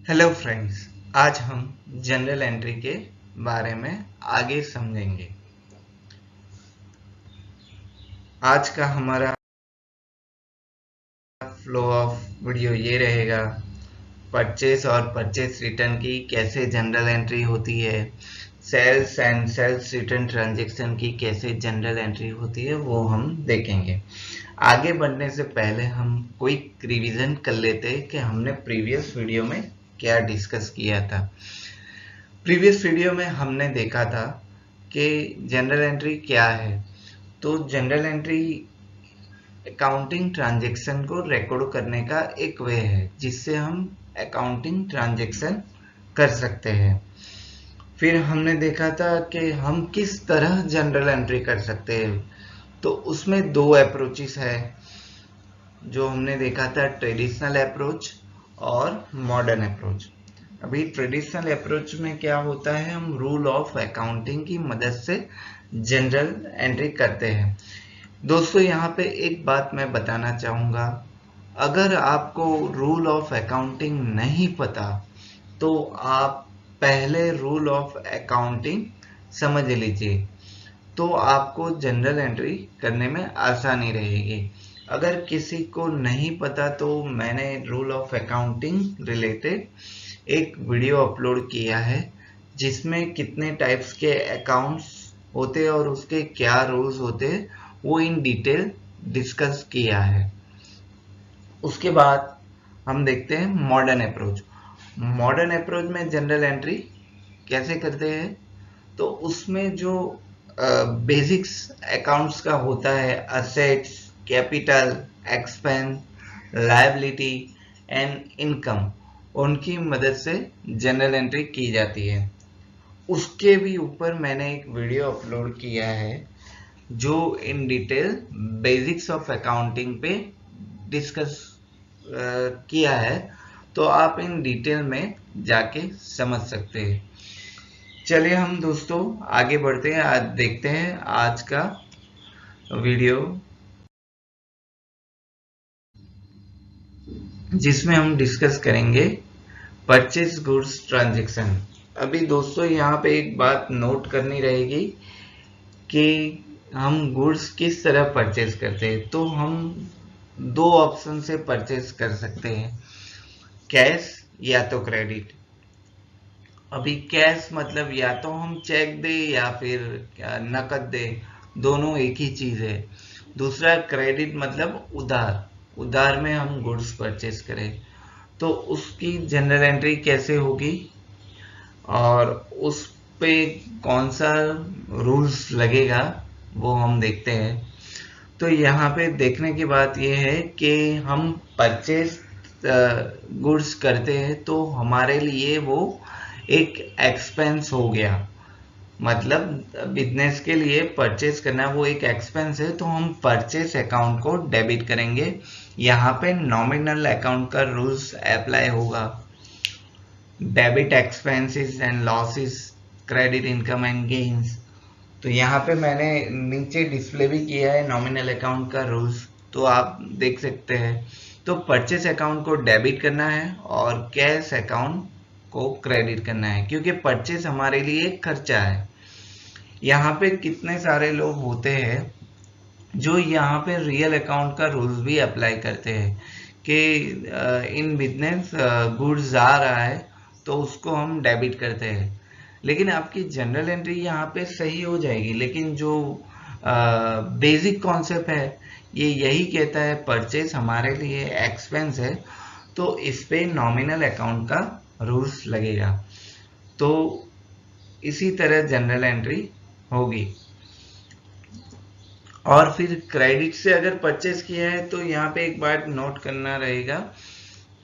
Hello friends, आज हम general entry के बारे में आगे समझेंगे। आज का हमारा फ्लो ऑफ वीडियो ये रहेगा। परचेस और परचेस रिटर्न की कैसे जनरल एंट्री होती है, sales and sales return transaction की कैसे जनरल एंट्री होती है, वो हम देखेंगे। आगे बढ़ने से पहले हम क्विक रिवीजन कर लेते हैं कि हमने प्रीवियस वीडियो में क्या डिस्कस किया था। प्रीवियस वीडियो में हमने देखा था कि जनरल एंट्री क्या है। तो जनरल एंट्री अकाउंटिंग ट्रांजैक्शन को रिकॉर्ड करने का एक वे है जिससे हम अकाउंटिंग ट्रांजैक्शन कर सकते हैं। फिर हमने देखा था कि हम किस तरह जनरल एंट्री कर सकते हैं। तो उसमें दो अप्रोचेस है जो हमने देखा था, ट्रेडिशनल अप्रोच और मॉडर्न अप्रोच। अभी ट्रेडिशनल अप्रोच में क्या होता है, हम रूल ऑफ अकाउंटिंग की मदद से जनरल एंट्री करते हैं। दोस्तों, यहाँ पे एक बात मैं बताना चाहूँगा, अगर आपको रूल ऑफ अकाउंटिंग नहीं पता तो आप पहले रूल ऑफ अकाउंटिंग समझ लीजिए, तो आपको जनरल एंट्री करने में आसानी रहेगी। अगर किसी को नहीं पता तो मैंने रूल ऑफ अकाउंटिंग रिलेटेड एक वीडियो अपलोड किया है जिसमें कितने टाइप्स के अकाउंट्स होते हैं और उसके क्या रूल्स होते हैं वो इन डिटेल डिस्कस किया है। उसके बाद हम देखते हैं मॉडर्न अप्रोच। मॉडर्न अप्रोच में जनरल एंट्री कैसे करते हैं, तो उसमें जो बेसिक्स अकाउंट्स का होता है, assets, capital, expense, liability and income, उनकी मदद से जनरल एंट्री की जाती है। उसके भी ऊपर मैंने एक वीडियो अपलोड किया है जो in detail basics of accounting पे डिस्कस किया है, तो आप इन डिटेल में जाके समझ सकते हैं। चलिए हम दोस्तों आगे बढ़ते हैं, आज देखते हैं आज का वीडियो जिसमें हम डिस्कस करेंगे परचेज गुड्स ट्रांजैक्शन। अभी दोस्तों यहाँ पे एक बात नोट करनी रहेगी कि हम गुड्स किस तरह परचेज करते हैं। तो हम दो ऑप्शन से परचेज कर सकते हैं, कैश या तो क्रेडिट। अभी कैश मतलब या तो हम चेक दे या फिर नकद दे, दोनों एक ही चीज है। दूसरा क्रेडिट मतलब उधार, उधार में हम गुड्स परचेज करें, तो उसकी जनरल एंट्री कैसे होगी और उस पे कौन सा रूल्स लगेगा वो हम देखते हैं। तो यहाँ पे देखने की बात यह है कि हम परचेज गुड्स करते हैं तो हमारे लिए वो एक एक्सपेंस हो गया, मतलब बिजनेस के लिए परचेज करना वो एक एक्सपेंस है, तो हम परचेज अकाउंट को डेबिट करेंगे। यहाँ पे नॉमिनल अकाउंट का रूल्स अप्लाई होगा, debit expenses and losses, credit income and gains. तो यहाँ पे मैंने नीचे डिस्प्ले भी किया है नॉमिनल अकाउंट का रूल्स, तो आप देख सकते हैं। तो परचेस अकाउंट को डेबिट करना है और कैश अकाउंट को क्रेडिट करना है, क्योंकि परचेस हमारे लिए एक खर्चा है। यहाँ पे कितने सारे लोग होते हैं जो यहाँ पे रियल अकाउंट का रूल्स भी अप्लाई करते हैं कि इन बिजनेस गुड्स आ रहा है तो उसको हम डेबिट करते हैं, लेकिन आपकी जनरल एंट्री यहाँ पे सही हो जाएगी। लेकिन जो बेसिक कॉन्सेप्ट है ये यही कहता है परचेज हमारे लिए एक्सपेंस है, तो इस पे नॉमिनल अकाउंट का रूल्स लगेगा। तो इसी तरह जनरल एंट्री होगी। और फिर क्रेडिट से अगर परचेज किया है तो यहाँ पे एक बात नोट करना रहेगा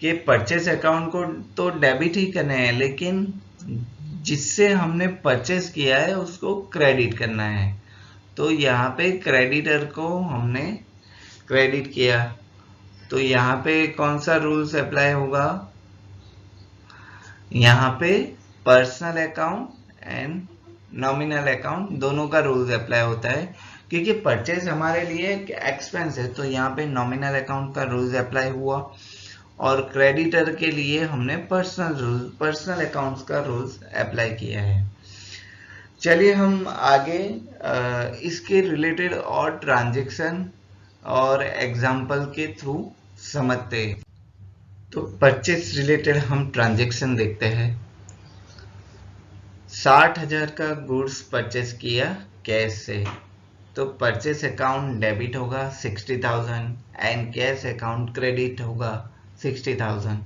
कि परचेज अकाउंट को तो डेबिट ही करना है, लेकिन जिससे हमने परचेज किया है उसको क्रेडिट करना है। तो यहाँ पे क्रेडिटर को हमने क्रेडिट किया, तो यहाँ पे कौन सा रूल्स अप्लाई होगा, यहाँ पे personal account and nominal account दोनों का रूल्स अप्लाई होता है, क्योंकि परचेज हमारे लिए एक एक्सपेंस है, तो यहाँ पे नॉमिनल अकाउंट का रूल्स अप्लाई हुआ। और क्रेडिटर के लिए हमने पर्सनल अकाउंट्स का रूल्स अप्लाई किया है। चलिए हम आगे इसके रिलेटेड और ट्रांजैक्शन और एग्जाम्पल के थ्रू समझते हैं। तो परचेस रिलेटेड हम ट्रांजैक्शन देखते हैं। 60,000 का गुड्स परचेस किया कैश से, तो परचेस अकाउंट डेबिट होगा 60,000 एंड कैश अकाउंट क्रेडिट होगा 60,000।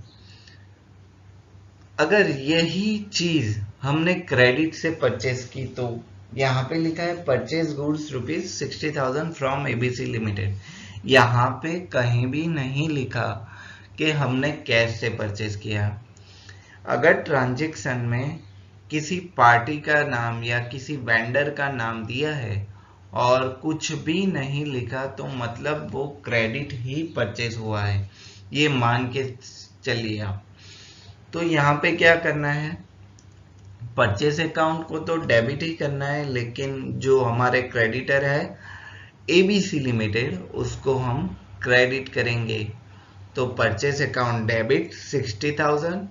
अगर यही चीज हमने क्रेडिट से परचेस की तो यहाँ पे लिखा है purchase goods ₹60,000 from ABC limited. यहाँ पे कहीं भी नहीं लिखा कि हमने कैश से परचेस किया। अगर ट्रांजैक्शन में किसी पार्टी का नाम या किसी वेंडर का नाम दिया है और कुछ भी नहीं लिखा तो मतलब वो क्रेडिट ही परचेस हुआ है, ये मान के चलिए आप। तो यहाँ पे क्या करना है, परचेस अकाउंट को तो डेबिट ही करना है, लेकिन जो हमारे क्रेडिटर है एबीसी लिमिटेड उसको हम क्रेडिट करेंगे। तो purchase account debit 60,000,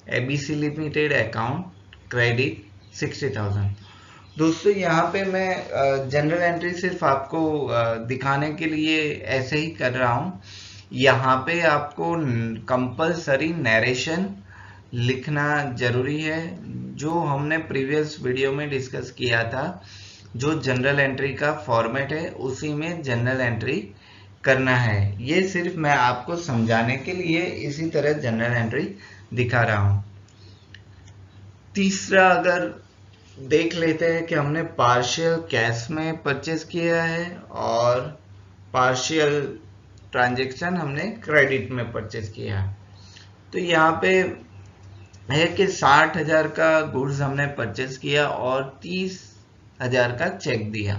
ABC limited account credit 60,000। दोस्तों यहाँ पे मैं जनरल एंट्री सिर्फ आपको दिखाने के लिए ऐसे ही कर रहा हूँ। यहाँ पे आपको कंपलसरी नरेशन लिखना जरूरी है, जो हमने प्रीवियस वीडियो में डिस्कस किया था। जो जनरल एंट्री का फॉर्मेट है उसी में जनरल एंट्री करना है। ये सिर्फ मैं आपको समझाने के लिए इसी तरह जनरल एंट्री दिखा रहा हूँ। तीसरा अगर देख लेते हैं कि हमने पार्शियल कैश में परचेस किया है और पार्शियल ट्रांजैक्शन हमने क्रेडिट में परचेस किया। तो यहाँ पे है कि 60,000 का गुड्स हमने परचेस किया और 30,000 का चेक दिया,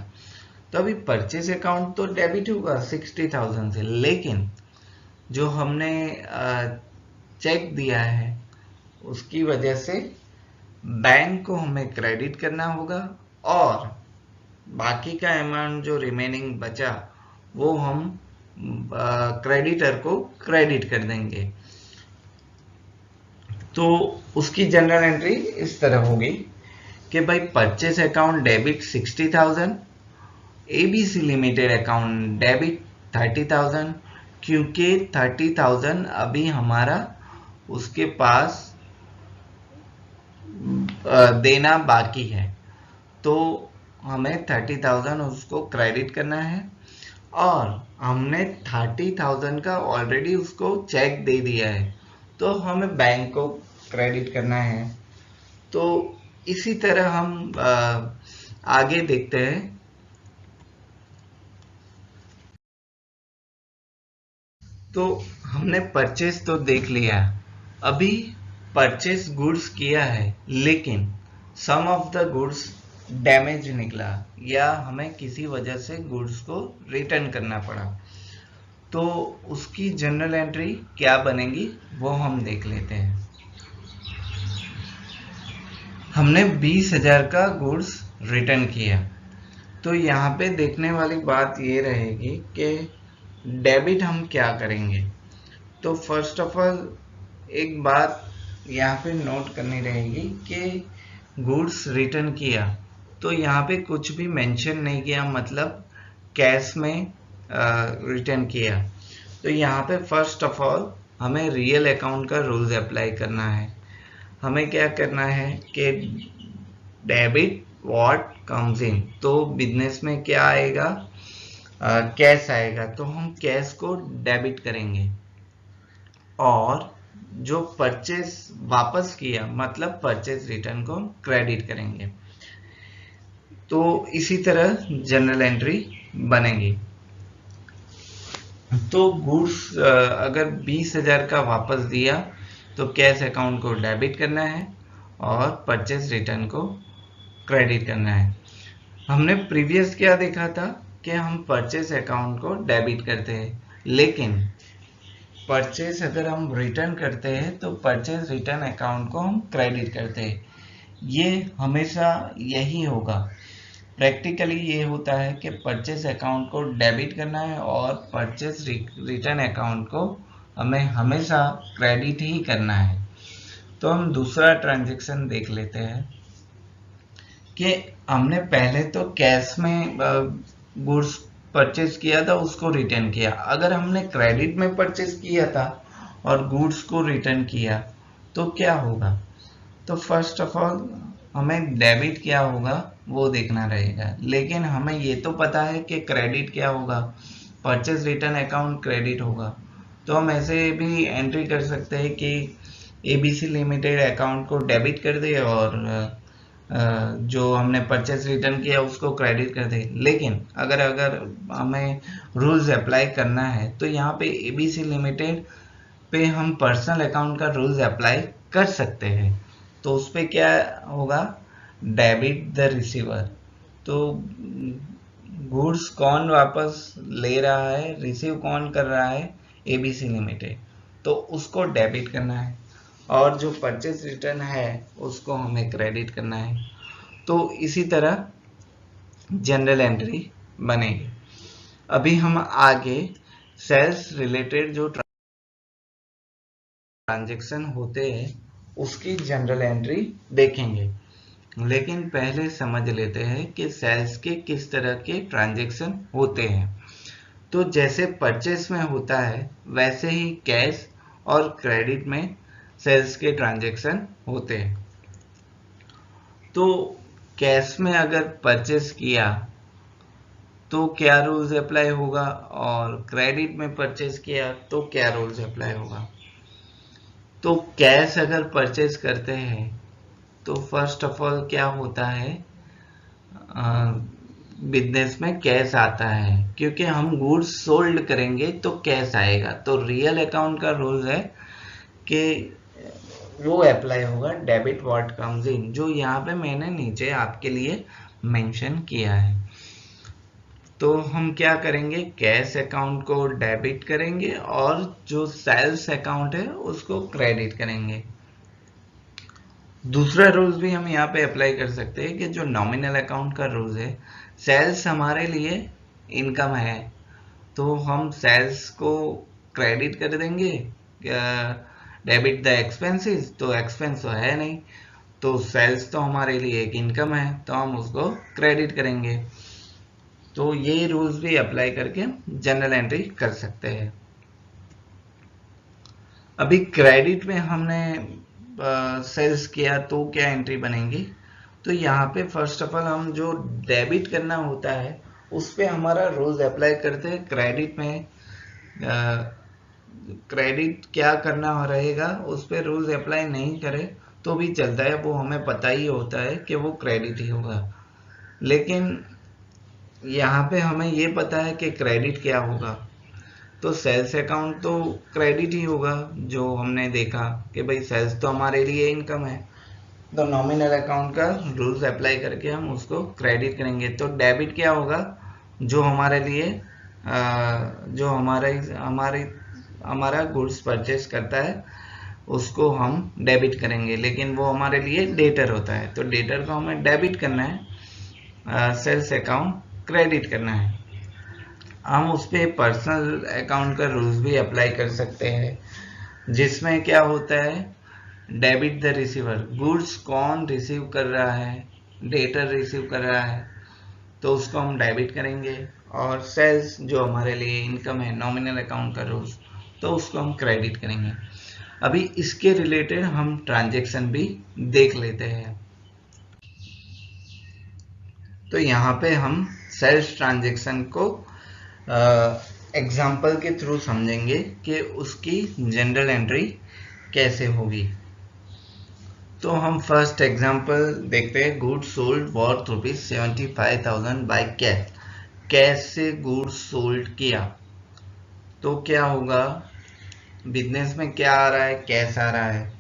तो अभी परचेस अकाउंट तो डेबिट होगा 60,000 से, लेकिन जो हमने चेक दिया है उसकी वजह से बैंक को हमें क्रेडिट करना होगा और बाकी का अमाउंट जो रिमेनिंग बचा वो हम क्रेडिटर को क्रेडिट कर देंगे। तो उसकी जनरल एंट्री इस तरह होगी कि भाई purchase account debit 60,000, ABC limited account debit 30,000, क्योंकि 30,000 अभी हमारा उसके पास देना बाकी है, तो हमें 30,000 उसको क्रेडिट करना है और हमने 30,000 का ऑलरेडी उसको चेक दे दिया है, तो हमें बैंक को क्रेडिट करना है। तो इसी तरह हम आगे देखते हैं। तो हमने परचेस तो देख लिया, अभी परचेस गुड्स किया है लेकिन सम ऑफ द गुड्स डैमेज निकला या हमें किसी वजह से गुड्स को रिटर्न करना पड़ा, तो उसकी जनरल एंट्री क्या बनेगी वो हम देख लेते हैं। हमने 20,000 का गुड्स रिटर्न किया, तो यहाँ पे देखने वाली बात ये रहेगी कि डेबिट हम क्या करेंगे। तो फर्स्ट ऑफ ऑल एक बात यहाँ पे नोट करनी रहेगी कि गुड्स रिटर्न किया तो यहाँ पे कुछ भी मेंशन नहीं किया, मतलब कैश में रिटर्न किया। तो यहाँ पे फर्स्ट ऑफ ऑल हमें रियल अकाउंट का रूल्स अप्लाई करना है। हमें क्या करना है कि डेबिट व्हाट कम्स इन, तो बिजनेस में क्या आएगा, कैश आएगा, तो हम कैश को डेबिट करेंगे और जो परचेस वापस किया मतलब परचेस रिटर्न को क्रेडिट करेंगे। तो इसी तरह जनरल एंट्री बनेगी। तो गुड्स अगर 20,000 का वापस दिया तो कैश अकाउंट को डेबिट करना है और परचेस रिटर्न को क्रेडिट करना है। हमने प्रीवियस क्या देखा था कि हम परचेस अकाउंट को डेबिट करते हैं, लेकिन परचेस अगर हम रिटर्न करते हैं तो परचेस रिटर्न अकाउंट को हम क्रेडिट करते हैं। ये हमेशा यही होगा। प्रैक्टिकली ये होता है कि परचेस अकाउंट को डेबिट करना है और परचेस रिटर्न अकाउंट को हमें हमेशा क्रेडिट ही करना है। तो हम दूसरा ट्रांजैक्शन देख लेते हैं कि हमने पहले तो कैश में गुड्स परचेज किया था, उसको रिटर्न किया। अगर हमने क्रेडिट में परचेज किया था और गुड्स को रिटर्न किया तो क्या होगा? तो फर्स्ट ऑफ ऑल हमें डेबिट क्या होगा वो देखना रहेगा, लेकिन हमें ये तो पता है कि क्रेडिट क्या होगा, परचेज रिटर्न अकाउंट क्रेडिट होगा। तो हम ऐसे भी एंट्री कर सकते हैं कि एबीसी लिमिटेड अकाउंट को डेबिट कर दे और जो हमने परचेज रिटर्न किया उसको क्रेडिट कर दे। लेकिन अगर अगर हमें रूल्स अप्लाई करना है तो यहाँ पे एबीसी लिमिटेड पे हम पर्सनल अकाउंट का रूल्स अप्लाई कर सकते हैं। तो उस पे क्या होगा, डेबिट द रिसीवर। तो गुड्स कौन वापस ले रहा है, रिसीव कौन कर रहा है, एबीसी लिमिटेड, तो उसको डेबिट करना है और जो परचेज रिटर्न है उसको हमें क्रेडिट करना है। तो इसी तरह जनरल एंट्री बनेगी। अभी हम आगे सेल्स रिलेटेड जो ट्रांजैक्शन होते हैं उसकी जनरल एंट्री देखेंगे, लेकिन पहले समझ लेते हैं कि सेल्स के किस तरह के ट्रांजैक्शन होते हैं। तो जैसे परचेस में होता है वैसे ही कैश और क्रेडिट में सेल्स के ट्रांजैक्शन होते हैं। तो कैश में अगर परचेस किया तो क्या रूल्स अप्लाई होगा, और क्रेडिट में परचेस किया तो क्या रूल्स अप्लाई होगा। तो कैश अगर परचेस करते हैं तो फर्स्ट ऑफ ऑल क्या होता है, बिजनेस में कैश आता है, क्योंकि हम गुड्स सोल्ड करेंगे तो कैश आएगा। तो रियल अकाउंट का रूल है कि वो अप्लाई होगा, डेबिट व्हाट कम्स इन, जो यहाँ पे मैंने नीचे आपके लिए मेंशन किया है। तो हम क्या करेंगे, कैश अकाउंट को डेबिट करेंगे और जो सेल्स अकाउंट है उसको क्रेडिट करेंगे। दूसरा रूल्स भी हम यहाँ पे अप्लाई कर सकते हैं कि जो नॉमिनल अकाउंट का रूल्स है, सेल्स हमारे लिए इनकम है तो हम सेल्स को क्रेडिट कर देंगे, डेबिट द एक्सपेंसेस, तो एक्सपेंस तो है नहीं, तो सेल्स तो हमारे लिए एक इनकम है तो हम उसको क्रेडिट करेंगे। तो ये रूल्स भी अप्लाई करके जनरल एंट्री कर सकते हैं। अभी क्रेडिट में हमने सेल्स किया तो क्या एंट्री बनेगी, तो यहाँ पे फर्स्ट ऑफ ऑल हम जो डेबिट करना होता है उस पे हमारा रूल्स अप्लाई करते हैं। क्रेडिट में क्रेडिट क्या करना रहेगा उस पे रूल्स अप्लाई नहीं करे तो भी चलता है, वो हमें पता ही होता है कि वो क्रेडिट ही होगा। लेकिन यहाँ पे हमें ये पता है कि क्रेडिट क्या होगा, तो सेल्स अकाउंट तो क्रेडिट ही होगा। जो हमने देखा कि भाई सेल्स तो हमारे लिए इनकम है, तो नॉमिनल अकाउंट का रूल्स अप्लाई करके हम उसको क्रेडिट करेंगे। तो डेबिट क्या होगा, जो हमारे लिए जो हमारा गुड्स परचेस करता है उसको हम डेबिट करेंगे, लेकिन वो हमारे लिए डेटर होता है तो डेटर को हमें डेबिट करना है, सेल्स अकाउंट क्रेडिट करना है। हम उस पर पर्सनल अकाउंट का रूल्स भी अप्लाई कर सकते हैं, जिसमें क्या होता है, डेबिट द रिसीवर, गुड्स कौन रिसीव कर रहा है, डेटर रिसीव कर रहा है तो उसको हम डेबिट करेंगे, और सेल्स जो हमारे लिए इनकम है, नॉमिनल अकाउंट का रूल्स, तो उसको हम क्रेडिट करेंगे। अभी इसके रिलेटेड हम ट्रांजैक्शन भी देख लेते हैं। तो यहाँ पे हम सेल्स ट्रांजैक्शन को एग्जाम्पल के थ्रू समझेंगे कि उसकी जनरल एंट्री कैसे होगी। तो हम फर्स्ट एग्जांपल देखते हैं, goods sold worth ₹75,000 by cash. Cash से गुड्स सोल्ड किया तो क्या होगा, बिजनेस में क्या आ रहा है, कैश आ रहा है,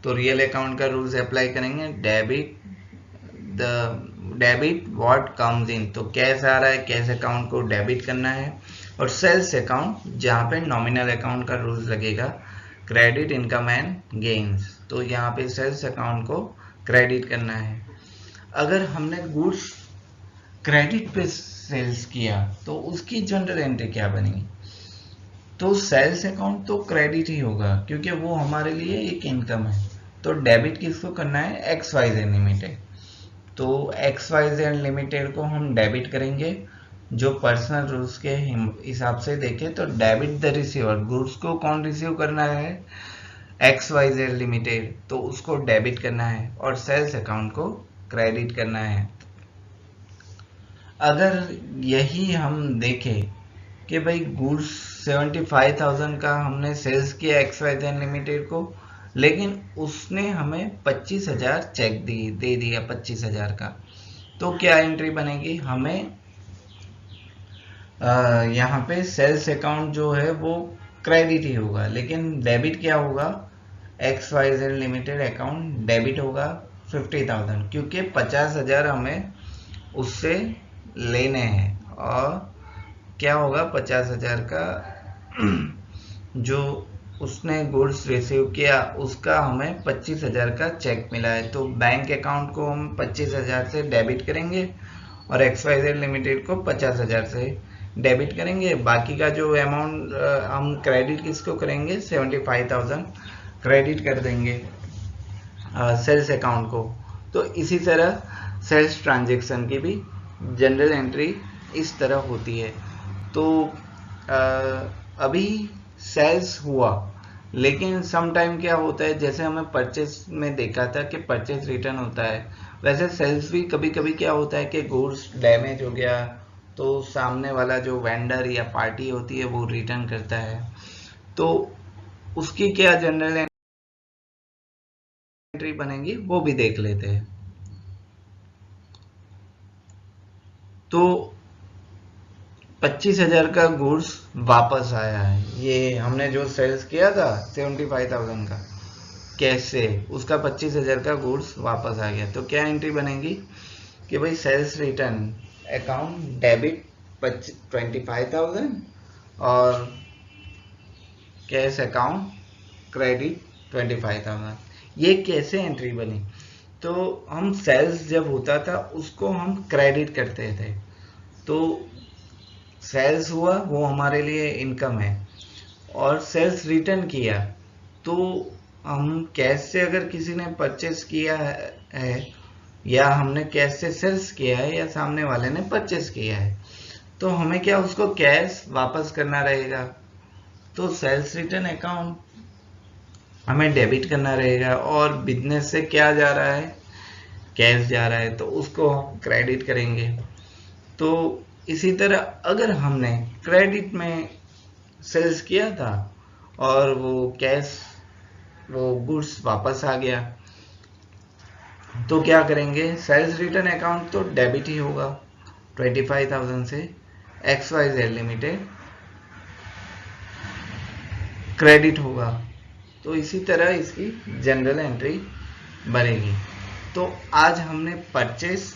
तो रियल अकाउंट का रूल्स अप्लाई करेंगे, डेबिट व्हाट कम्स इन, तो कैश आ रहा है, कैश अकाउंट को डेबिट करना है। और सेल्स अकाउंट जहाँ पे नॉमिनल अकाउंट का रूल्स लगेगा, क्रेडिट इनकम एंड गेन्स, तो यहाँ पे सेल्स अकाउंट को क्रेडिट करना है। अगर हमने गुड्स क्रेडिट पे सेल्स किया तो उसकी जनरल एंट्री क्या बनेगी, तो सेल्स अकाउंट तो क्रेडिट ही होगा क्योंकि वो हमारे लिए एक इनकम है। तो डेबिट किसको करना है? X Y Z limited. तो एक्स वाई जेड लिमिटेड को हम डेबिट करेंगे। जो पर्सनल रूल्स के हिसाब से देखें तो डेबिट द रिसीवर, गुड्स को कौन रिसीव करना है? एक्स वाई जेड लिमिटेड, तो उसको डेबिट करना है और सेल्स अकाउंट को क्रेडिट करना है। अगर यही हम देखें कि भाई गुड्स 75,000 का हमने सेल्स किया एक्स वाई जेड लिमिटेड को, लेकिन उसने हमें 25,000 चेक दे दिया 25,000 का, तो क्या एंट्री बनेगी? हमें यहाँ पे सेल्स अकाउंट जो है वो क्रेडिट ही होगा, लेकिन डेबिट क्या होगा? X Y Z limited account debit होगा 50,000, क्योंकि 50,000 हमें उससे लेने हैं। और क्या होगा 50,000 का जो उसने गुड्स रिसीव किया उसका हमें 25,000 का चेक मिला है, तो बैंक अकाउंट को हम 25,000 से डेबिट करेंगे और एक्स वाई जेड लिमिटेड को 50,000 से डेबिट करेंगे। बाकी का जो अमाउंट हम क्रेडिट किसको करेंगे? 75,000 क्रेडिट कर देंगे सेल्स अकाउंट को। तो इसी तरह सेल्स ट्रांजैक्शन की भी जनरल एंट्री इस तरह होती है। तो अभी सेल्स हुआ, लेकिन सम टाइम क्या होता है, जैसे हमें परचेस में देखा था कि परचेस रिटर्न होता है, वैसे सेल्स भी कभी कभी क्या होता है कि गुड्स डैमेज हो गया तो सामने वाला जो वेंडर या पार्टी होती है वो रिटर्न करता है, तो उसकी क्या जनरल एंट्री बनेगी वो भी देख लेते हैं। तो 25,000 का गुड्स वापस आया है, ये हमने जो सेल्स किया था 75,000 का कैश से, उसका 25,000 का गुड्स वापस आ गया, तो क्या एंट्री बनेगी कि भाई सेल्स रिटर्न अकाउंट डेबिट 25,000 और कैश अकाउंट क्रेडिट 25,000। ये कैसे एंट्री बनी? तो हम सेल्स जब होता था उसको हम क्रेडिट करते थे, तो सेल्स हुआ वो हमारे लिए इनकम है, और सेल्स रिटर्न किया तो हम कैश से अगर किसी ने परचेस किया है या हमने कैश से सेल्स किया है या सामने वाले ने परचेस किया है, तो हमें क्या उसको कैश वापस करना रहेगा। तो सेल्स रिटर्न अकाउंट हमें डेबिट करना रहेगा, और बिजनेस से क्या जा रहा है? कैश जा रहा है, तो उसको हम क्रेडिट करेंगे। तो इसी तरह अगर हमने क्रेडिट में सेल्स किया था और वो कैश वो गुड्स वापस आ गया, तो क्या करेंगे? सेल्स रिटर्न अकाउंट तो डेबिट ही होगा 25,000 से, X Y Z limited credit होगा। तो इसी तरह इसकी जनरल एंट्री बनेगी। तो आज हमने परचेस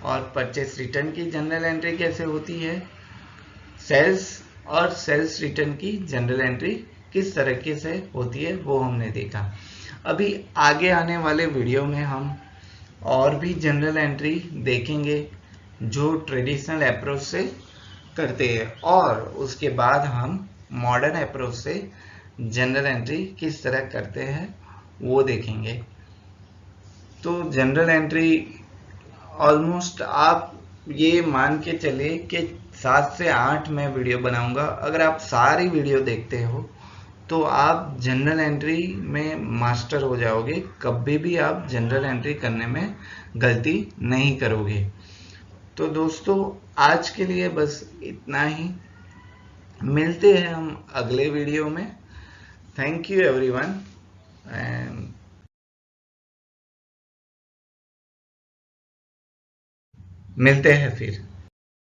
और परचेस रिटर्न की जनरल एंट्री कैसे होती है, सेल्स और सेल्स रिटर्न की जनरल एंट्री किस तरीके से होती है वो हमने देखा। अभी आगे आने वाले वीडियो में हम और भी जनरल एंट्री देखेंगे जो ट्रेडिशनल अप्रोच से करते हैं, और उसके बाद हम मॉडर्न अप्रोच से जनरल एंट्री किस तरह करते हैं वो देखेंगे। तो जनरल एंट्री ऑलमोस्ट आप ये मान के चलिए कि 7 से 8 मैं वीडियो बनाऊंगा। अगर आप सारी वीडियो देखते हो तो आप जनरल एंट्री में मास्टर हो जाओगे, कभी भी आप जनरल एंट्री करने में गलती नहीं करोगे। तो दोस्तों आज के लिए बस इतना ही, मिलते हैं हम अगले वीडियो में। थैंक यू एवरीवन, एंड मिलते हैं फिर।